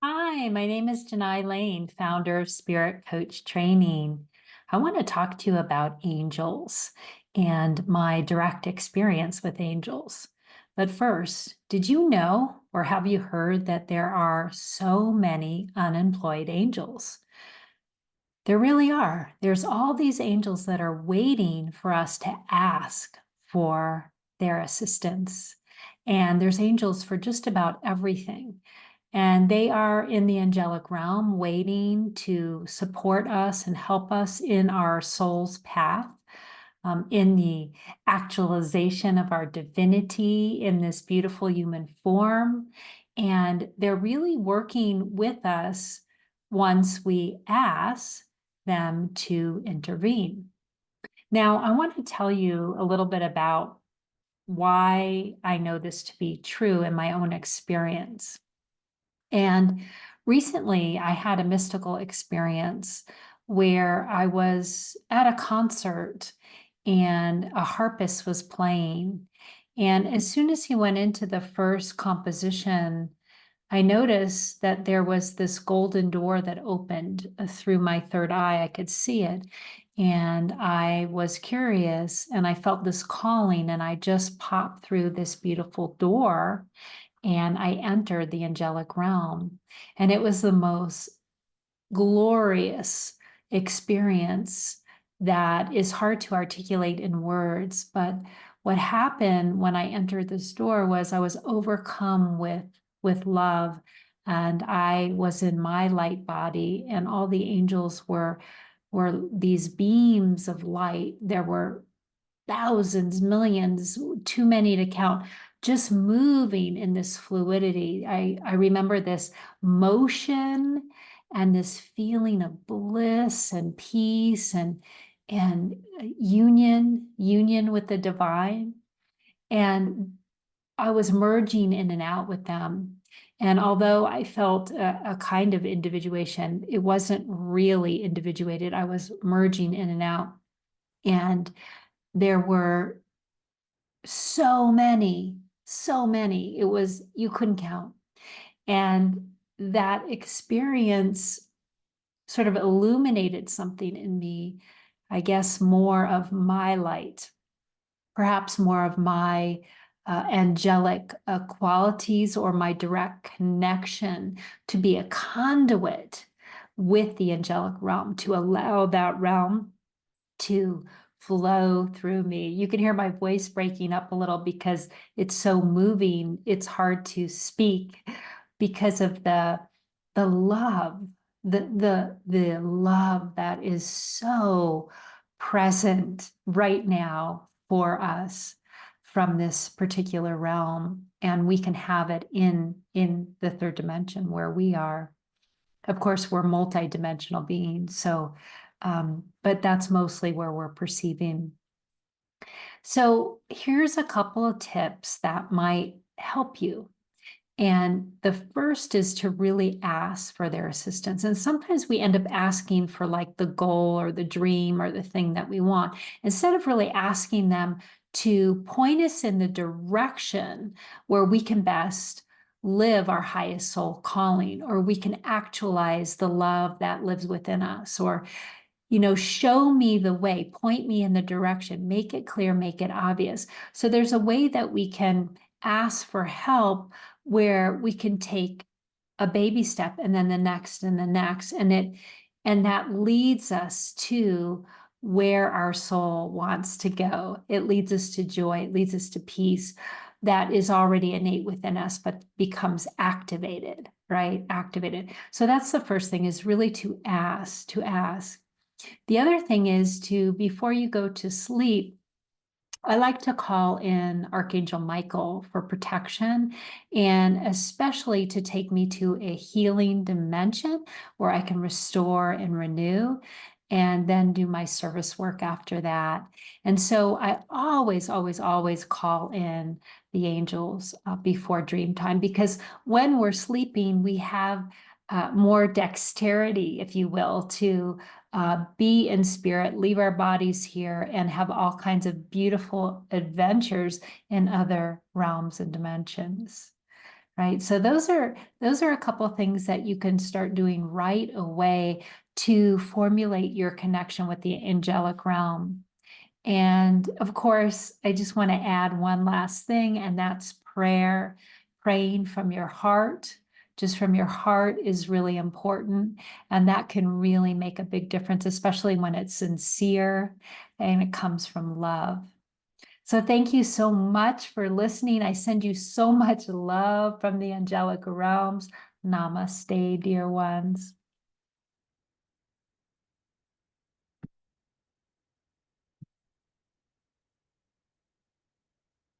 Hi, my name is Janai Lane, founder of Spirit Coach Training. I want to talk to you about angels and my direct experience with angels. But first, did you know or have you heard that there are so many unemployed angels? There really are. There's all these angels that are waiting for us to ask for their assistance. And there's angels for just about everything. And they are in the angelic realm waiting to support us and help us in our soul's path, in the actualization of our divinity in this beautiful human form. And they're really working with us once we ask them to intervene. Now, I want to tell you a little bit about why I know this to be true in my own experience. And recently, I had a mystical experience where I was at a concert and a harpist was playing. And as soon as he went into the first composition, I noticed that there was this golden door that opened through my third eye. I could see it. And I was curious and I felt this calling, and I just popped through this beautiful door and I entered the angelic realm. And it was the most glorious experience that is hard to articulate in words. But what happened when I entered this door was I was overcome with love. And I was in my light body, and all the angels were these beams of light. There were thousands, millions, too many to count, just moving in this fluidity. I remember this motion and this feeling of bliss and peace and union with the divine. And I was merging in and out with them. And although I felt a kind of individuation, it wasn't really individuated. I was merging in and out. And there were so many. It was, you couldn't count. And that experience sort of illuminated something in me, I guess, more of my light, perhaps more of my angelic qualities, or my direct connection to be a conduit with the angelic realm, to allow that realm to flow through me. You can hear my voice breaking up a little because it's so moving. It's hard to speak because of the love, the love that is so present right now for us from this particular realm. And we can have it in the third dimension where we are. Of course, we're multidimensional beings, so but that's mostly where we're perceiving. So here's a couple of tips that might help you. And the first is to really ask for their assistance. And sometimes we end up asking for like the goal or the dream or the thing that we want, instead of really asking them to point us in the direction where we can best live our highest soul calling, or we can actualize the love that lives within us, or show me the way, point me in the direction, make it clear, make it obvious. So there's a way that we can ask for help where we can take a baby step and then the next and the next. And that leads us to where our soul wants to go. It leads us to joy, it leads us to peace that is already innate within us, but becomes activated, right? Activated. So that's the first thing, is really to ask, to ask. The other thing is to, before you go to sleep, I like to call in Archangel Michael for protection, and especially to take me to a healing dimension where I can restore and renew, and then do my service work after that. And so I always call in the angels before dream time, because when we're sleeping, we have more dexterity, if you will, to be in spirit, leave our bodies here, and have all kinds of beautiful adventures in other realms and dimensions. right? So those are a couple things that you can start doing right away to formulate your connection with the angelic realm. And of course, I just want to add one last thing, and that's prayer. Praying from your heart, just from your heart, is really important. And that can really make a big difference, especially when it's sincere and it comes from love. So thank you so much for listening. I send you so much love from the angelic realms. Namaste, dear ones.